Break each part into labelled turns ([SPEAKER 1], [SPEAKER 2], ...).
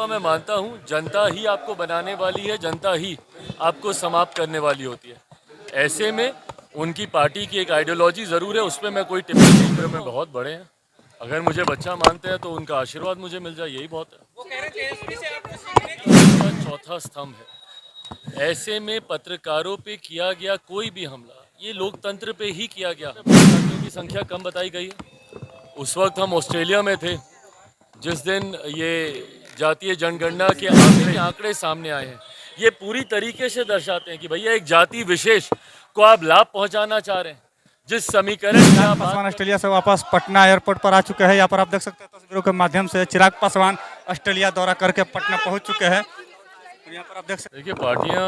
[SPEAKER 1] मैं मानता हूँ जनता ही आपको बनाने वाली है, जनता ही आपको समाप्त करने वाली होती है। ऐसे में उनकी पार्टी की एक आइडियोलॉजी ज़रूर है, उस पर मैं कोई टिप्पणी नहीं करूँ। में बहुत बड़े हैं, अगर मुझे बच्चा मानते हैं तो उनका आशीर्वाद मुझे मिल जाए, यही बहुत है। वो कह रहे थे तेजस्वी से आपको सीखने की चौथा स्तंभ है। ऐसे में पत्रकारों पे किया गया कोई भी हमला ये लोकतंत्र पे ही किया गया। जातियों की संख्या कम बताई गई है। उस वक्त हम ऑस्ट्रेलिया में थे जिस दिन ये जातीय जनगणना के आंकड़े सामने आए हैं। ये पूरी तरीके से दर्शाते हैं कि भैया एक जाति विशेष को आप लाभ पहुंचाना चाह रहे हैं। जिस समीकरण
[SPEAKER 2] चिराग पासवान ऑस्ट्रेलिया से वापस पटना एयरपोर्ट पर आ चुके हैं। यहाँ पर आप देख सकते हैं तस्वीरों के माध्यम से चिराग पासवान ऑस्ट्रेलिया दौरा करके पटना पहुंच चुके हैं। यहाँ पर आप देख सकते हैं
[SPEAKER 1] देखिए, पार्टियां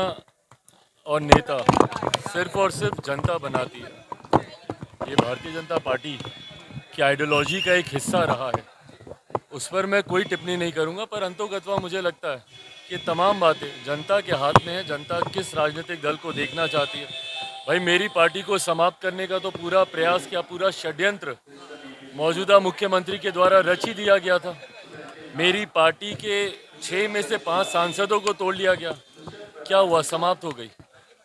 [SPEAKER 1] और नेता सिर्फ और सिर्फ जनता बनाती है। ये भारतीय जनता पार्टी की आइडियोलॉजी का एक हिस्सा रहा है, उस पर मैं कोई टिप्पणी नहीं करूंगा। पर अंतोगत्वा मुझे लगता है कि तमाम बातें जनता के हाथ में है। जनता किस राजनीतिक दल को देखना चाहती है। भाई, मेरी पार्टी को समाप्त करने का तो पूरा प्रयास किया, पूरा षड्यंत्र मौजूदा मुख्यमंत्री के द्वारा रच ही दिया गया था। मेरी पार्टी के 6 में से 5 सांसदों को तोड़ लिया गया। क्या हुआ? समाप्त हो गई।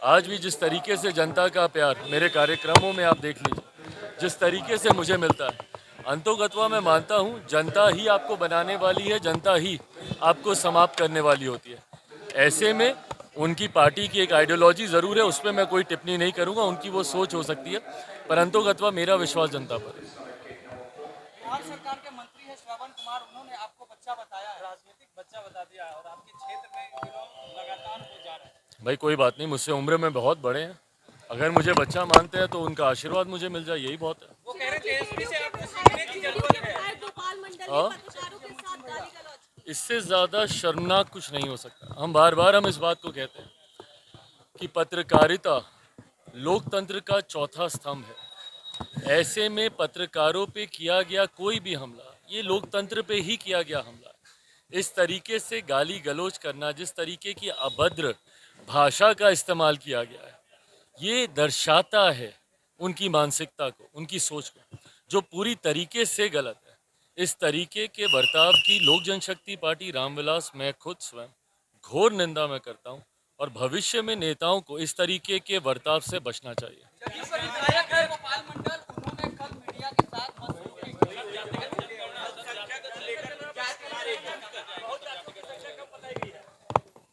[SPEAKER 1] आज भी जिस तरीके से जनता का प्यार मेरे कार्यक्रमों में आप देख लीजिए, जिस तरीके से मुझे मिलता है, अंतोगत्वा मैं मानता हूँ जनता ही आपको बनाने वाली है, जनता ही आपको समाप्त करने वाली होती है। ऐसे में उनकी पार्टी की एक आइडियोलॉजी ज़रूर है, उस पर मैं कोई टिप्पणी नहीं करूँगा। उनकी वो सोच हो सकती है, पर अंतोगत्वा मेरा विश्वास जनता पर है।
[SPEAKER 3] सरकार के मंत्री है श्रवण कुमार, उन्होंने आपको बच्चा बताया, राजनीतिक बच्चा बता दिया और आपके क्षेत्र में लगातार हो जा रहा है।
[SPEAKER 1] भाई, कोई बात नहीं, मुझसे उम्र में बहुत बड़े हैं। अगर मुझे बच्चा मानते हैं तो उनका आशीर्वाद मुझे मिल जाए, यही बहुत है।
[SPEAKER 3] वो कह रहे थे तेजस्वी से आपको सीखने की जरूरत है।
[SPEAKER 1] इससे ज़्यादा शर्मनाक कुछ नहीं हो सकता। हम बार बार इस बात को कहते हैं कि पत्रकारिता लोकतंत्र का चौथा स्तंभ है। ऐसे में पत्रकारों पे किया गया कोई भी हमला ये लोकतंत्र पे ही किया गया हमला। इस तरीके से गाली गलौज करना, जिस तरीके की अभद्र भाषा का इस्तेमाल किया गया है, ये दर्शाता है उनकी मानसिकता को, उनकी सोच को, जो पूरी तरीके से गलत है। इस तरीके के बर्ताव की लोक जनशक्ति पार्टी रामविलास, मैं खुद स्वयं घोर निंदा में करता हूँ और भविष्य में नेताओं को इस तरीके के बर्ताव से बचना चाहिए।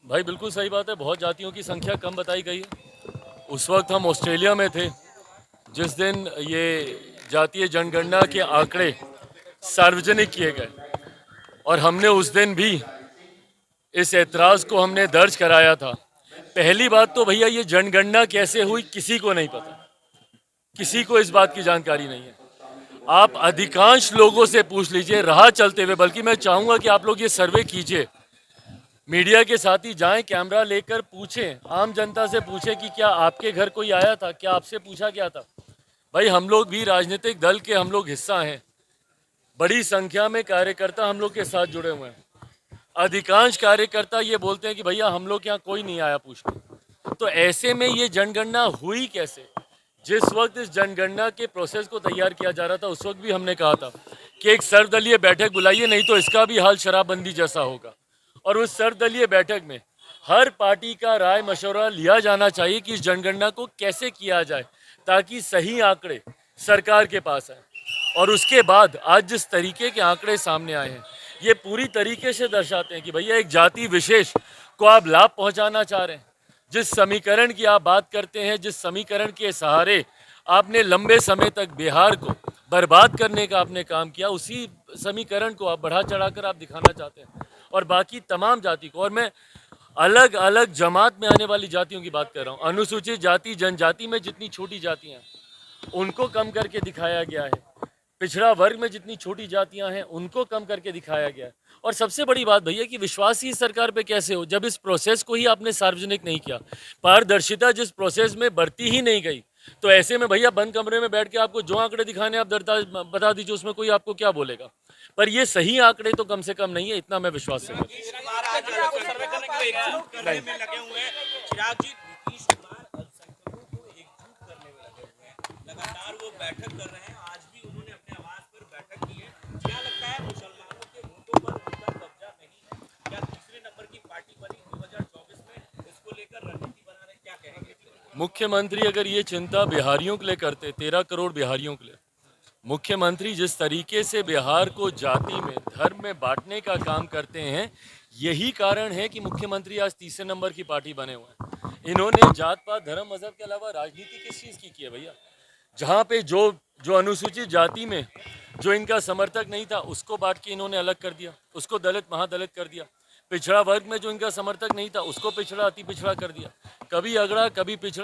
[SPEAKER 1] भाई, बिल्कुल सही बात है, बहुत जातियों की संख्या कम बताई गई है। उस वक्त हम ऑस्ट्रेलिया में थे जिस दिन ये जातीय जनगणना के आंकड़े सार्वजनिक किए गए और हमने उस दिन भी इस ऐतराज़ को हमने दर्ज कराया था। पहली बात तो भैया, ये जनगणना कैसे हुई किसी को नहीं पता, किसी को इस बात की जानकारी नहीं है। आप अधिकांश लोगों से पूछ लीजिए राह चलते हुए, बल्कि मैं चाहूँगा कि आप लोग ये सर्वे कीजिए, मीडिया के साथ ही जाएं, कैमरा लेकर पूछें, आम जनता से पूछें कि क्या आपके घर कोई आया था, क्या आपसे पूछा गया था। भाई, हम लोग भी राजनीतिक दल के हम लोग हिस्सा हैं, बड़ी संख्या में कार्यकर्ता हम लोग के साथ जुड़े हुए हैं। अधिकांश कार्यकर्ता ये बोलते हैं कि भैया हम लोग यहाँ कोई नहीं आया पूछने। तो ऐसे में ये जनगणना हुई कैसे? जिस वक्त इस जनगणना के प्रोसेस को तैयार किया जा रहा था, उस वक्त भी हमने कहा था कि एक सर्वदलीय बैठक बुलाइए, नहीं तो इसका भी हाल शराबबंदी जैसा होगा। और उस सर्वदलीय बैठक में हर पार्टी का राय मशवरा लिया जाना चाहिए कि इस जनगणना को कैसे किया जाए ताकि सही आंकड़े सरकार के पास आए। और उसके बाद आज जिस तरीके के आंकड़े सामने आए हैं, ये पूरी तरीके से दर्शाते हैं कि भैया एक जाति विशेष को आप लाभ पहुंचाना चाह रहे हैं। जिस समीकरण की आप बात करते हैं, जिस समीकरण के सहारे आपने लंबे समय तक बिहार को बर्बाद करने का आपने काम किया, उसी समीकरण को आप बढ़ा चढ़ाकर आप दिखाना चाहते हैं। और बाकी तमाम जाति को, और मैं अलग अलग जमात में आने वाली जातियों की बात कर रहा हूँ, अनुसूचित जाति जनजाति में जितनी छोटी जातियाँ उनको कम करके दिखाया गया है, पिछड़ा वर्ग में जितनी छोटी जातियां हैं उनको कम करके दिखाया गया है। और सबसे बड़ी बात भैया कि विश्वास ही सरकार पे कैसे हो जब इस प्रोसेस को ही आपने सार्वजनिक नहीं किया। पारदर्शिता जिस प्रोसेस में बढ़ती ही नहीं गई, तो ऐसे में भैया बंद कमरे में बैठ के आपको जो आंकड़े दिखाने आप बता दीजिए, उसमें कोई आपको क्या बोलेगा। पर ये सही आंकड़े तो कम से कम नहीं है, इतना मैं विश्वास से
[SPEAKER 3] लगातार वो बैठक कर रहे हैं, आज भी उन्होंने अपने आवास पर बैठक की है। क्या लगता है मुसलमानों के वोटों पर उनका कब्जा नहीं है? क्या
[SPEAKER 1] मुख्यमंत्री अगर ये चिंता बिहारियों के लिए करते, 13 करोड़ बिहारियों के लिए, मुख्यमंत्री जिस तरीके से बिहार को जाति में, धर्म में बांटने का काम करते हैं, यही कारण है कि मुख्यमंत्री आज तीसरे नंबर की पार्टी बने हुए हैं। इन्होंने जात पात धर्म मजहब के अलावा राजनीति किस चीज़ की है भैया? जहाँ पे जो अनुसूचित जाति में जो इनका समर्थक नहीं था उसको बांट के इन्होंने अलग कर दिया, उसको दलित महादलित कर दिया। पिछड़ा वर्ग में जो इनका समर्थक नहीं था उसको पिछड़ा अति पिछड़ा कर दिया। कभी अगड़ा कभी पिछड़ा।